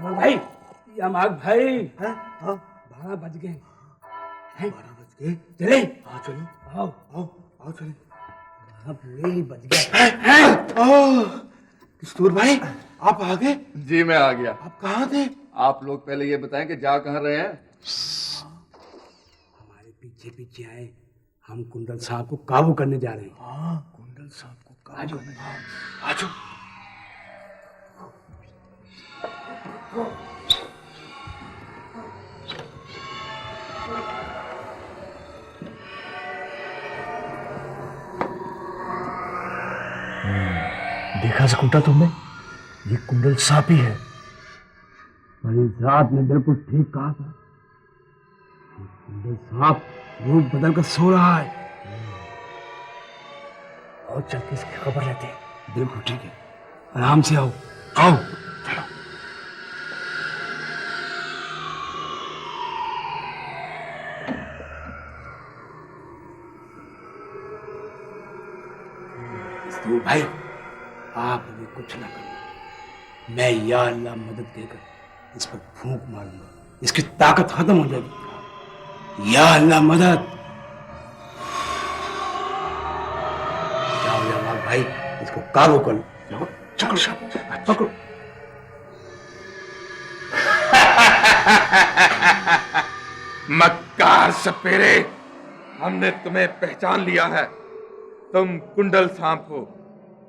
भाई यमाग भाई हैं? हाँ 12 बज गए 12 बज गए। चले हाँ चलो आओ आओ आओ चले। 12 पूरे ही बज गए कस्तूर भाई आप आ गए? जी मैं आ गया। आप कहाँ थे? आप लोग पहले ये बताएं कि जा कहाँ रहे हैं। हमारे पीछे पीछे आए, हम कुंडल साहब को काबू करने जा रहे हैं। हाँ कुंडल साहब को आजो आजो। देखा सकूटा तुमने, ये कुंडल साहब ही है। भाई रात ने बिल्कुल ठीक कहा था, ये कुंडल साहब रूप बदल कर सो रहा है। और चल के इसकी खबर लेते हैं। बिल्कुल ठीक है, आराम से आओ आओ। कस्तूर भाई आप अभी कुछ ना करना, मैं या अल्लाह मदद देकर इस पर फूंक मारूंगा, इसकी ताकत खत्म हो जाएगी। या अल्लाह मदद। जाओ या भाई इसको काबू कर लो। चलो साहब पकड़ो। मक्कार सपेरे, हमने तुम्हें पहचान लिया है। तुम कुंडल सांप हो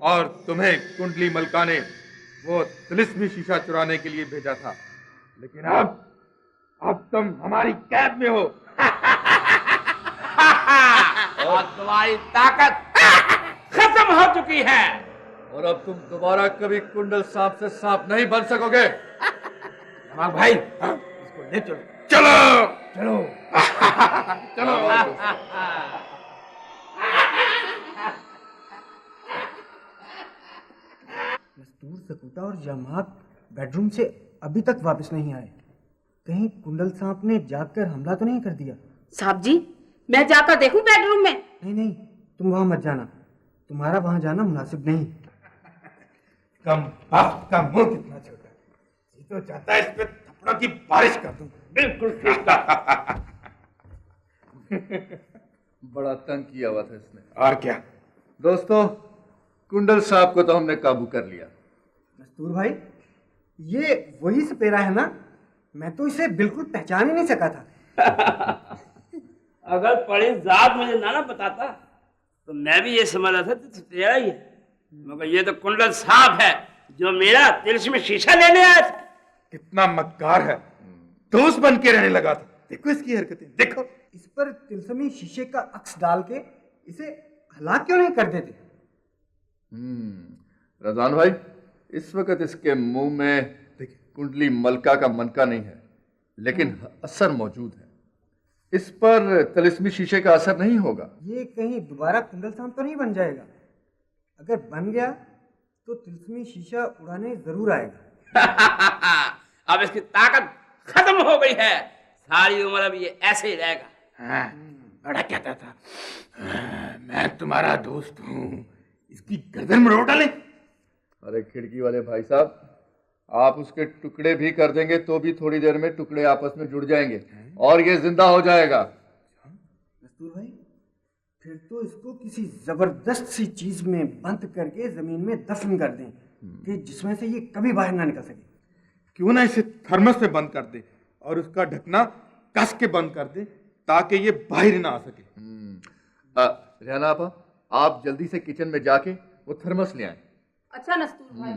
और तुम्हें कुंडली मलका ने वो तिलिस्मी शीशा चुराने के लिए भेजा था, लेकिन अब तुम हमारी कैद में हो। और तुम्हारी ताकत खत्म हो चुकी है और अब तुम दोबारा कभी कुंडल सांप से सांप नहीं बन सकोगे। भाई इसको ले चलो। चलो चलो चलो। कस्तूर, सकूटा और जमात बेडरूम से अभी तक वापस नहीं आए। कहीं कुंडल सांप ने जागकर हमला तो नहीं कर दिया? साहब जी, मैं जाकर देखूं बेडरूम में? नहीं नहीं, तुम वहां मत जाना, तुम्हारा वहां जाना मुनासिब नहीं। कम बाप का मुंह कितना छोटा है, ये तो चाहता है इस पे थप्पड़ों की बारिश कर दूं। बिल्कुल ठीक कहा। बड़ा तंग किया हुआ था इसने। और क्या? दोस्तों, कुंडल साहब को तो हमने काबू कर लिया। कस्तूर भाई, ये वही सपेरा है ना? मैं तो इसे बिल्कुल पहचान ही नहीं सका था। अगर पड़ी जात मुझे ना बताता तो मैं भी ये समझ रहा था तो तेरा ही है, मगर ये तो कुंडल सांप है जो मेरा तिलिस्मी शीशा लेने आया था। कितना मक्कार है, दोस्त बन के रहने लगा था। देखो इसकी हरकतें, देखो। इस पर तिलस्मी शीशे का अक्स डाल के इसे हलाक क्यों नहीं कर देते? रज़ान भाई, इस वक्त इसके मुंह में कुंडली मलका का मनका नहीं है, लेकिन असर मौजूद है। इस पर तिलिस्मी शीशे का असर नहीं होगा। ये कहीं दोबारा कुंडल सांप तो नहीं बन जाएगा? अगर बन गया तो तिलस्मी शीशा उड़ाने जरूर आएगा। अब इसकी ताकत खत्म हो गई है, सारी उम्र अब ये ऐसे ही रहेगा। हाँ, बड़ा कहता था, मैं तुम्हारा दोस्त हूँ, इसकी गर्दन में रोट डाले। अरे खिड़की वाले भाई साहब, आप उसके टुकड़े भी कर देंगे तो भी थोड़ी देर में टुकड़े आपस में जुड़ जाएंगे और ये जिंदा हो जाएगा। कस्तूर भाई, फिर तो इसको किसी जबरदस्त सी चीज में बंद करके जमीन में दफन कर दें कि जिसमें से ये कभी बाहर ना निकल सके। क्यों ना इसे थर्मस में बंद कर दे और उसका ढकना कस के बंद कर दे ताकि ये बाहर ना आ सके। रेहाना आपा, आप जल्दी से किचन में जाके वो थर्मस ले आए। अच्छा नस्तूर भाई।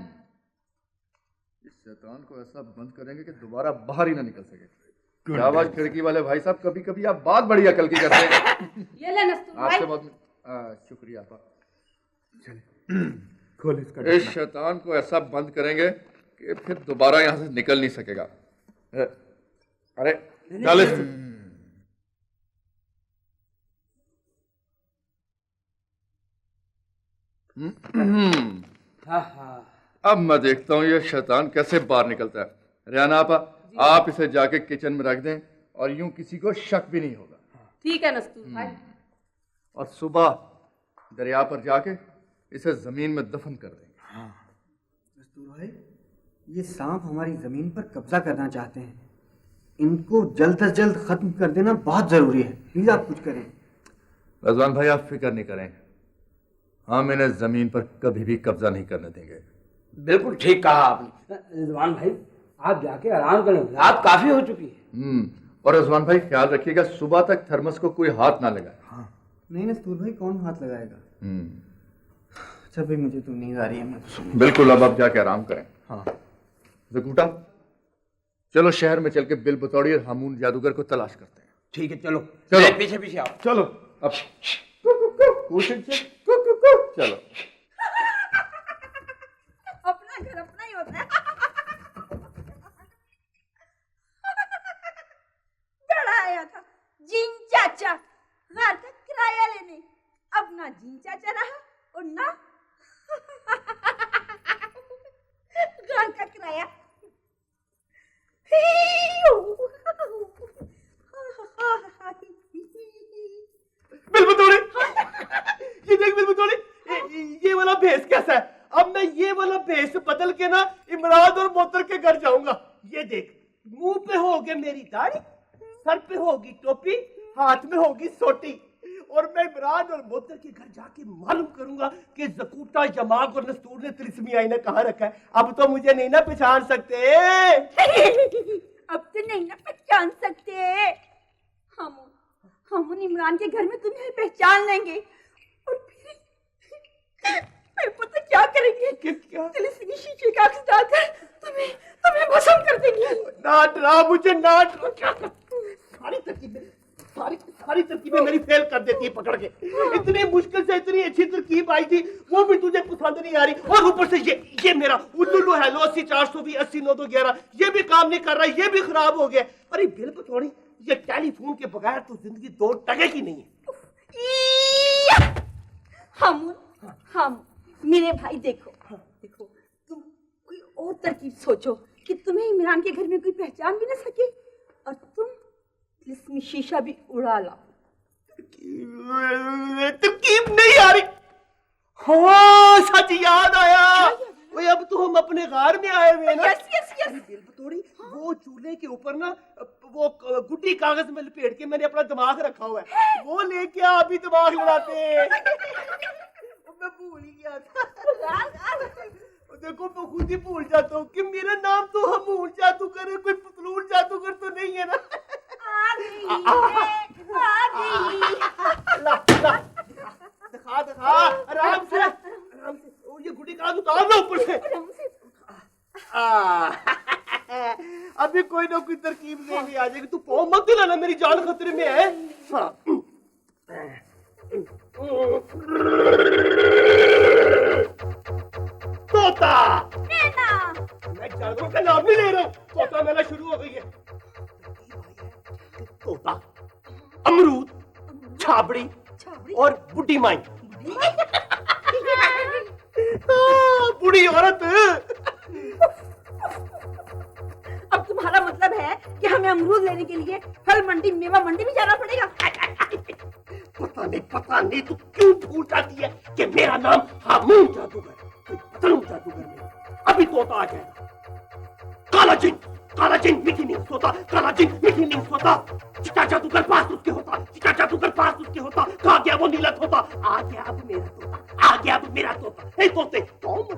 इस शैतान को ऐसा बंद करेंगे कि दोबारा बाहर ही ना निकल सके। शाबाश खिड़की वाले भाई साहब, कभी कभी आप बात बड़ी अकल की करते हैं। ये ले नस्तूर भाई। आपसे बहुत शुक्रिया आपा। खोल इसका इस शैतान को ऐसा बंद करेंगे कि फिर दोबारा यहाँ से निकल नहीं सकेगा। अरे डाले। अब मैं देखता हूँ ये शैतान कैसे बाहर निकलता है। रेहाना आपा, आप इसे जाके किचन में रख दें और यूं किसी को शक भी नहीं होगा। ठीक है नस्तूर भाई। और सुबह दरिया पर जाके इसे जमीन में दफन कर देंगे। कस्तूर भाई, ये सांप हमारी जमीन पर कब्जा करना चाहते हैं। इनको जल्द से जल्द खत्म कर देना बहुत जरूरी है। प्लीज आप कुछ करें। रजवान भाई आप फिक्र नहीं करें, हम इन्हें जमीन पर कभी भी कब्जा नहीं करने देंगे। बिल्कुल ठीक कहा आपने। रिजवान भाई आप जाके आराम करें, रात काफी हो चुकी है। और रजवान भाई ख्याल रखिएगा सुबह तक थर्मस को कोई हाथ ना लगाए। हाँ नहीं नस्तूर भाई, कौन हाथ लगाएगा। अच्छा भाई मुझे तो नींद आ रही है, मैं तो सोने। बिल्कुल, अब आप जाके आराम करें। हाँ ज़कूटा, चलो शहर में चल के बिल बतौड़ी और हामून जादूगर को तलाश करते हैं। ठीक है चलो, चलो। पीछे पीछे आओ। चलो अब कोशिश चलो। अपना घर अपना ही होता है। बड़ा आया था जीन चाचा घर का किराया लेने, अब ना जीन चाचा रहा और ना घर का किराया। बिल बतौड़ी, ये देख बिल बतौड़ी, ये वाला भेस कैसा है। अब मैं ये वाला भेस बदल के ना इमरान और मोहतर के घर जाऊंगा। ये देख, मुंह पे होगी मेरी दाढ़ी, सर पे होगी टोपी, हाथ में होगी सोटी, और मैं इमरान और मोहतर के घर जाके मालूम करूंगा कि ज़कूटा, जमाक और नस्तूर ने तिलिस्मी आईना कहाँ रखा है। अब तो मुझे नहीं ना पहचान सकते। अब तो नहीं ना पहचान सकते। हम इमरान के घर में तुम्हें पहचान लेंगे और फिर पता क्या करेंगे। क्या? तिलिस्मी शीशे का अक्स डालकर तुम्हें भस्म कर देंगे। ना डरा मुझे, ना डरा। क्या सारी तरकीबें मेरी फेल कर देती है पकड़ के। इतनी मुश्किल से इतनी अच्छी तरकीब आई थी, वो भी तुझे पसंद नहीं आ रही। और ऊपर से ये मेरा उल्लू हेलो 80 420 80 911 ये भी काम नहीं कर रहा, ये भी खराब हो गया। अरे बिल बतौड़ी, ये टेलीफोन के बगैर तो जिंदगी दो टके की नहीं है। हम मेरे भाई देखो तुम कोई और तरकीब सोचो कि तुम्हें इमरान के घर में कोई पहचान भी न सके और तुम तिलिस्मी शीशा भी उड़ा लाओ। तरकीब नहीं आ रही। हाँ सच याद आया। ओए अब तो हम अपने घर में आए हुए हैं ना। यस बिल बतौड़ी, वो चूल्हे के ऊपर ना वो गुड्डी कागज में लपेट के मैंने अपना दिमाग रखा हुआ है, वो लेके अभी दिमाग लड़ाते हैं। मैं भूल ही गया था। देखो मैं खुद ही भूल जाता हूँ कि मेरा नाम तो हमून जादूगर है, कोई पतलून जादूगर तो नहीं है ना। दिखा आराम से ये गुड्डी कागज उतार दो ऊपर से। अभी कोई ना कोई तरकीब नहीं आ जाएगी। तू पाँव मत दिलाना, मेरी जान खतरे में है। हाँ। तोता, मैं जानवरों का नाम नहीं ले रहा हूँ। तोता मेरा शुरू हो गई है। तोता, अमरूद, छाबड़ी और बुढ़ी माई। बुढ़ी औरत। अब तुम्हारा मतलब है कि हमें अमरूद लेने के लिए फल मंडी, मेवा मंडी भी जाना पड़ेगा। पता नहीं तू क्यों भूल जाती है कि मेरा नाम हामून जादूगर, कोई पतलून जादूगर नहीं। अभी तोता आ जाएगा। काला जिन मीठी नहीं सोता, काला जिन मीठी नहीं सोता। चिट्टा जादूगर पास उसके होता, चिट्टा जादूगर पास उसके होता। कहा गया वो नीला तोता, आ गया अब मेरा तोता, आ गया अब मेरा तोता। हे तोते, तोता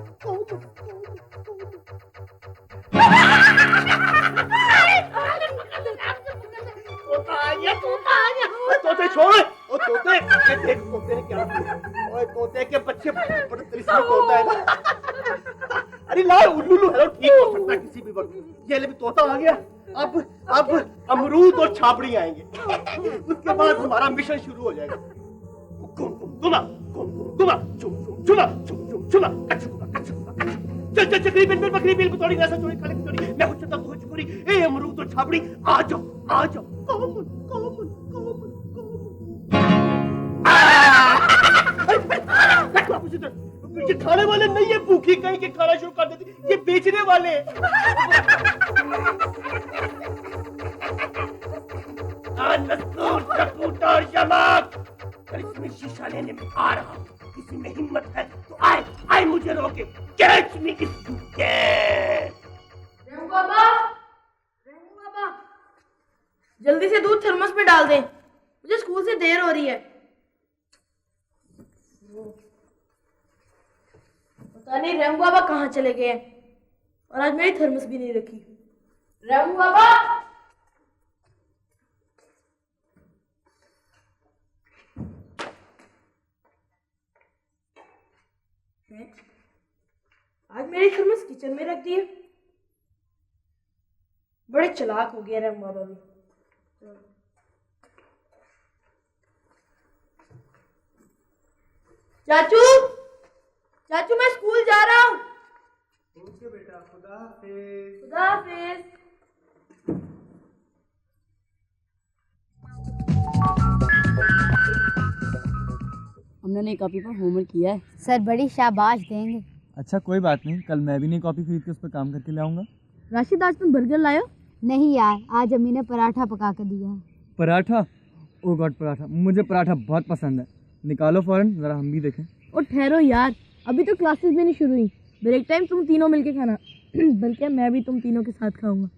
आ गया, तोता आ गया। तोते छोड़, ओ तोते, ये देख तोते ने क्या किया। ओए तोते के बच्चे बड़े तिलिस्मी तोता है ना। अरे ला उल्लू हेलो ठीक हो सकता है किसी भी वक्त। ये ले भी तोता आ गया। अब अमरूद और छाबड़ी आएंगे, उसके बाद हमारा मिशन शुरू हो जाएगा। गुमा चुमा चुमा चल चक्री बिल बकरी बिल बतौड़ी ऐसा चोरी खाली चोरी मैं कुछ तक हो चुकी। ए अमरूद और छाबड़ी आ जाओ। ये खाने वाले नहीं है, भूखी कहीं के खाना शुरू कर देती, ये बेचने वाले। इसमें शीशा लेने में आ रहा हूँ, किसी में हिम्मत है तो आए मुझे रोके। Catch me if you can. जल्दी से दूध थर्मस में डाल दें, मुझे स्कूल से देर हो रही है। पता नहीं रैमू बाबा कहाँ चले गए हैं, और आज मेरी थर्मस भी नहीं रखी। रैमू बाबा, आज मेरी थर्मस किचन में रख दी है। बड़े चालाक हो गए रैमू बाबा भी। चाचू, चाचू मैं स्कूल जा रहा हूँ। ओके बेटा, खुदा हाफिज। खुदा हाफिज। हमने नई कॉपी पर होमवर्क किया है। सर बड़ी शाबाश देंगे। अच्छा कोई बात नहीं, कल मैं भी नई कॉपी खरीद के उस पर काम करके लाऊंगा। राशिद, आज तुम बर्गर लायो? नहीं यार, आज अम्मी ने पराठा पका कर दिया है। पराठा? ओ गॉड, पराठा! मुझे पराठा बहुत पसंद है। निकालो फौरन, जरा हम भी देखें। और ठहरो यार, अभी तो क्लासेस भी नहीं शुरू हुई। ब्रेक टाइम तुम तीनों मिलके खाना। बल्कि मैं भी तुम तीनों के साथ खाऊंगा।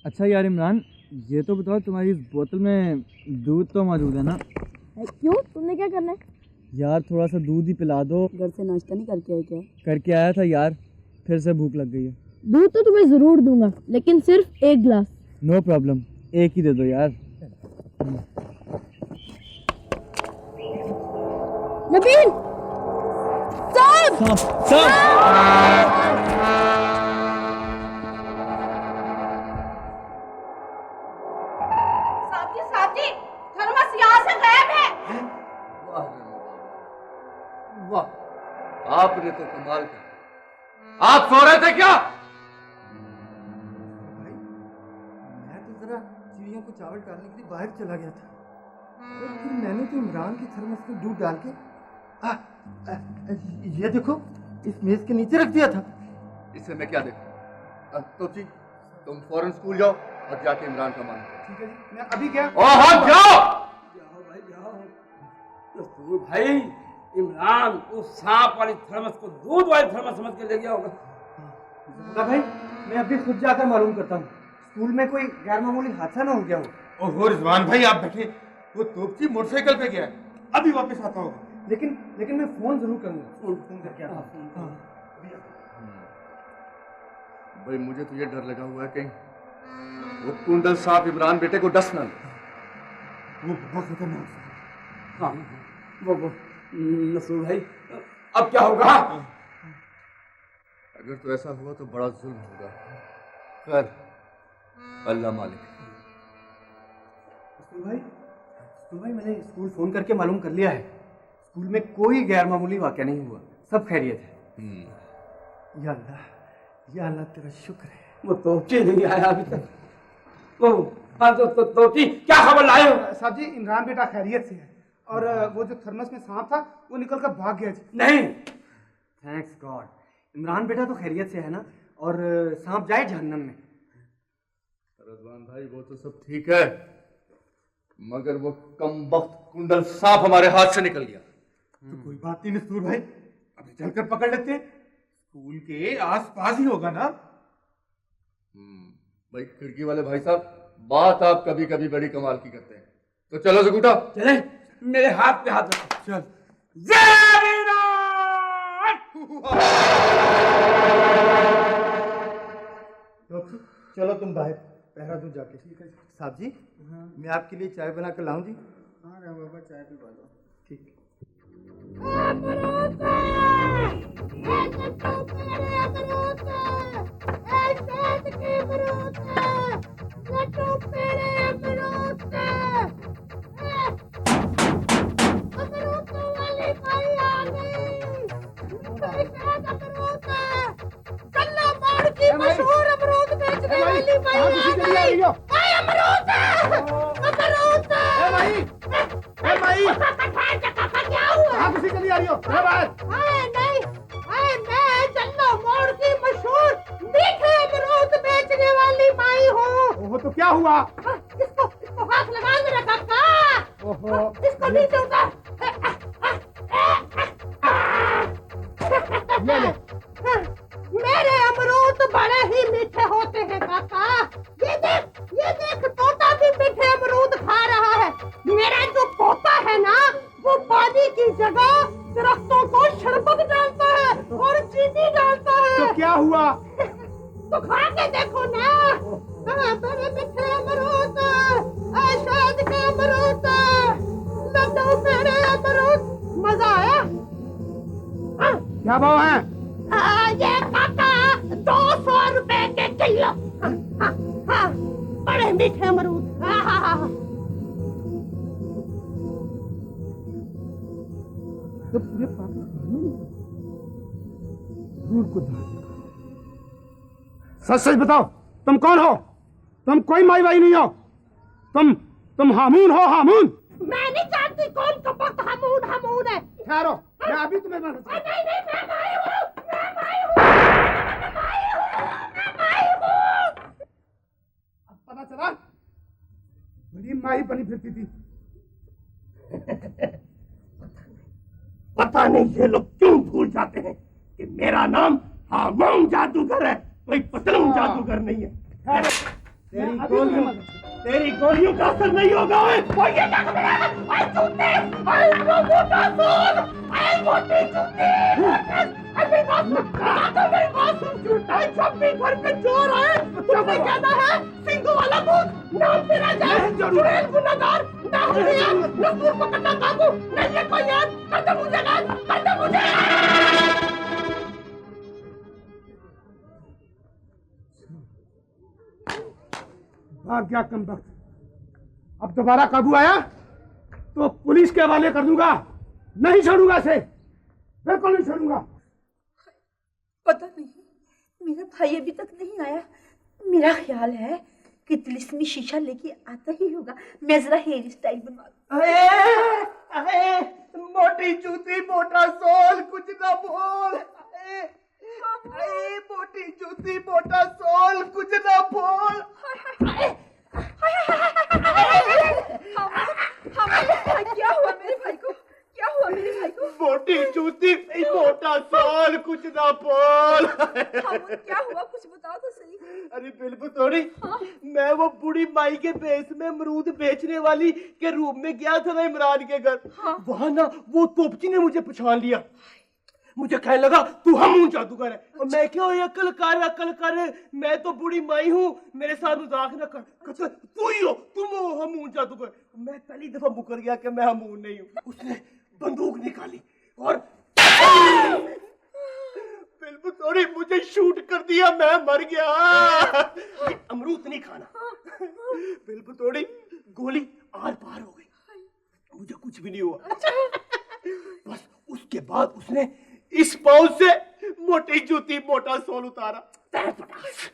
अच्छा यार इमरान, ये तो बताओ तुम्हारी इस बोतल में दूध तो मौजूद है ना? क्यों, तुमने क्या करना है? यार थोड़ा सा दूध ही पिला दो। घर से नाश्ता नहीं करके आए क्या? करके आया था यार, फिर से भूख लग गई है। दूध तो तुम्हें जरूर दूंगा, लेकिन सिर्फ एक गिलास। नो प्रॉब्लम, एक ही दे दो यार। नबील! साहब! साथी, थर्मस यहाँ से गायब है। वाह वाह, आपने तो कमाल कर। आप सो रहे थे क्या? भाई, मैं तो जरा चिड़ियों को चावल डालने के लिए बाहर चला गया था, और फिर मैंने तो इमरान की थर्मस में दूध डाल के ये देखो इस मेज के नीचे रख दिया था। इसे मैं क्या देखूं? तो जी, तुम फौरन स्कूल जाओ और जाके इमरान का मान। ठीक है जी, मैं अभी क्या? हाँ जाओ। तो भाई इमरान उस सांप वाली थर्मस को दूध वाली थर्मस समझ के ले गया होगा। भाई, मैं अभी खुद जाकर मालूम करता हूँ, स्कूल में कोई गैर मामूली हादसा ना हो गया हो। ओहो रिजवान भाई, आप बैठे। वो तोपची मोटरसाइकिल पे गया है, अभी वापस आता होगा। लेकिन मैं फोन जरूर करूंगा। फोन करके आता हूँ। भाई मुझे तो ये डर लगा हुआ है कहीं वो कुंडल सांप इमरान बेटे को डस ना ले। वो बहुत खतरनाक। हाँ, वो नसूर भाई, अब क्या होगा? अगर तो ऐसा हुआ तो बड़ा जुल्म होगा। खैर, अल्लाह मालिक। भाई मैंने स्कूल फोन करके मालूम कर लिया है, स्कूल में कोई गैर मामूली वाक़या नहीं हुआ, सब खैरियत है। या अल्लाह तेरा शुक्र है। वो तोपची नहीं आया अभी तक। हाँ तो तोपची क्या खबर लाए हो? साहब जी, इमरान बेटा खैरियत से है, और वो जो थर्मस में सांप था वो निकल कर भाग गया जी। नहीं, थैंक्स गॉड, इमरान बेटा तो खैरियत से है ना, और सांप जाए जहन्नम में। रज़वान भाई वो तो सब ठीक है, मगर वो कमबख्त कुंडल सांप हमारे हाथ से निकल गया। तो कोई बात नहीं नसूर भाई, अभी चलकर पकड़ लेते हैं। स्कूल के आसपास ही होगा ना। भाई खिड़की वाले भाई साहब, बात आप कभी कभी बड़ी कमाल की करते हैं। तो चलो जगूटा, चले, मेरे हाथ पे हाथ रखो। चल। चलो तुम बाहर पहरा दो जाके। ठीक है साहब जी, मैं आपके लिए चाय बना कर लाऊं जी? हाँ राम बाबा, चाय पिलवा दो। ठीक। तो क्या हुआ? इसको हाथ लगा मेरा काका। ओहो, इसको नीचे उतार। मेरे अमरूद बड़े ही मीठे होते हैं काका। ये देख तोता क्या भाव है? ये काका 200 रुपए के किलो। हाँ, बड़े मीठे अमरूद। तो पूरे पाकिस्तान में दूर को सच सच बताओ, तुम कौन हो? तुम कोई माई बाई नहीं हो। तुम हामून हो, हामून। मैं नहीं जानती कौन कपक हामून है। ठहरो, मैं अभी तुम्हें बताता हूं। नहीं, मैं माई हूं। अब पता चला बड़ी माई बनी फिरती थी। पता नहीं ये लोग क्यों भूल जाते हैं कि मेरा नाम हामून जादूगर है, कोई पतलून जादूगर नहीं है। तेरी गोलियों का असर नहीं होगा। जब भी घर पे चोर आए तुमने कहना है सिंगो वाला दूध, नाम तेरा जाए चुड़ैल गुनाहगार, ना हुलिया, ना सूर पकड़ना काबू, नहीं है कोई याद, कर दे मुझे याद, कर दे मुझे। भाग गया कमबख्त। अब दोबारा काबू आया तो पुलिस के हवाले कर दूंगा। नहीं छोड़ूंगा इसे, बिल्कुल नहीं छोड़ूंगा। पता नहीं, मेरा भाई अभी तक नहीं आया। मेरा ख्याल है कि तिलिस्मी शीशा लेके आता ही होगा। मैं जरा हेयर स्टाइल बनवा दूं। मोटी जूती मोटा सोल, कुछ ना बोल। मोटी जूती मोटा सोल, कुछ ना बोल। क्या हुआ मेरे भाई को? क्या हुआ मेरे भाई को? मोटी जूती मोटा सोल, कुछ ना बोल। क्या हुआ, कुछ बताओ तो सही। अरे बिल्कुल थोड़ी। मैं वो बूढ़ी माई के बेस में अमरूद बेचने वाली के रूम में गया था ना इमरान के घर। वहां ना वो तोपची ने मुझे पहचान लिया। मुझे कहने लगा तू हामून जादूगर है। और मैं क्या अक्ल कर, मैं तो बूढ़ी माई हूँ, मेरे साथ मजाक न कर। तू ही हो, तुम हो हामून जादूगर। मैं पहली दफा मुकर गया कि मैं हामून नहीं हूँ। उसने बंदूक निकाली और बिल्कुल थोड़ी मुझे शूट कर दिया। मैं मर गया। अमरूद नहीं खाना। बिल्कुल थोड़ी गोली आर पार हो गई, मुझे कुछ भी नहीं हुआ। बस उसके बाद उसने इस पाउच से मोटी जूती मोटा सोल उतारा। तहपटास।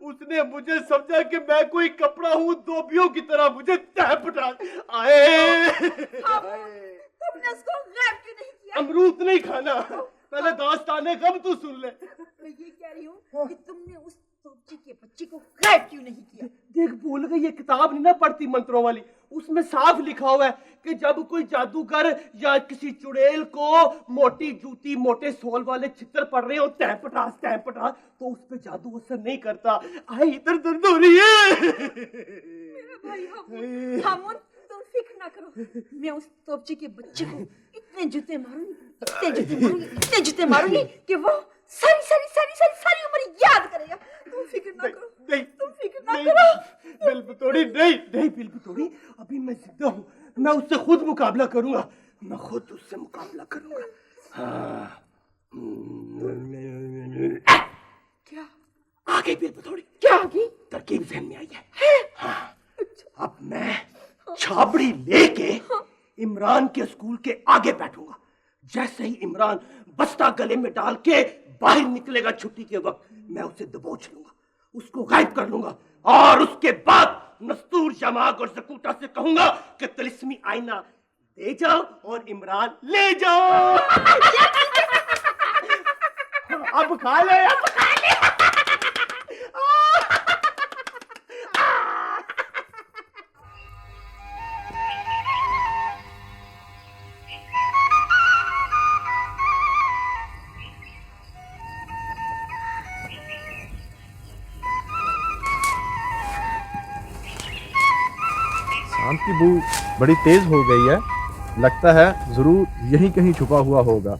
उसने मुझे समझा कि मैं कोई कपड़ा हूँ, धोबियों की तरह मुझे तहपटास आए। तुमने उसको गैब क्यों नहीं किया? अमरूद नहीं खाना। पहले दास्ताने गम तू सुन ले। मैं ये कह रही हूँ कि तुमने उस तोपची के बच्चे को गैब क्यों नहीं किया? देख भूल गई, ये किताब नहीं ना पढ़ती मंत्रों वाली, उसमें साफ लिखा हुआ है कि जब कोई जादूगर या किसी चुड़ैल को मोटी जूती मोटे सोल वाले चित्र पढ़ रहे हो तहपटास तो उस पे जादू असर नहीं करता। आई इधर दर्द हो रही है। मेरा भाई हामून, तुम फिक्र ना करो। मैं उस तोपची के बच्चे को इतने जूते मारूंगी कि वो सारी उम्र याद करेगा। तुम फिक्र ना करो। तुम फिक्र ना करो। बिल्बुतोड़ी नहीं बिल्बुतोड़ी, अभी मैं जिंदा हूँ, मैं उससे खुद मुकाबला करूंगा। हाँ। क्या आ गई बिल्बुतोड़ी? क्या आ गई? तरकीब ज़हन में आई है। हाँ। अब मैं छाबड़ी लेके इमरान के स्कूल के आगे बैठूंगा। जैसे ही इमरान बस्ता गले में डाल के बाहर निकलेगा छुट्टी के वक्त, मैं उसे दबोच लूंगा, उसको गायब कर लूंगा और उसके बाद नस्तूर जमाग और जकूटा से कहूंगा कि तिलिस्मी आईना दे जाओ और इमरान ले जाओ। अब खा ले, अब खा ले। शाम की बू बड़ी तेज हो गई है, लगता है जरूर यहीं कहीं छुपा हुआ होगा।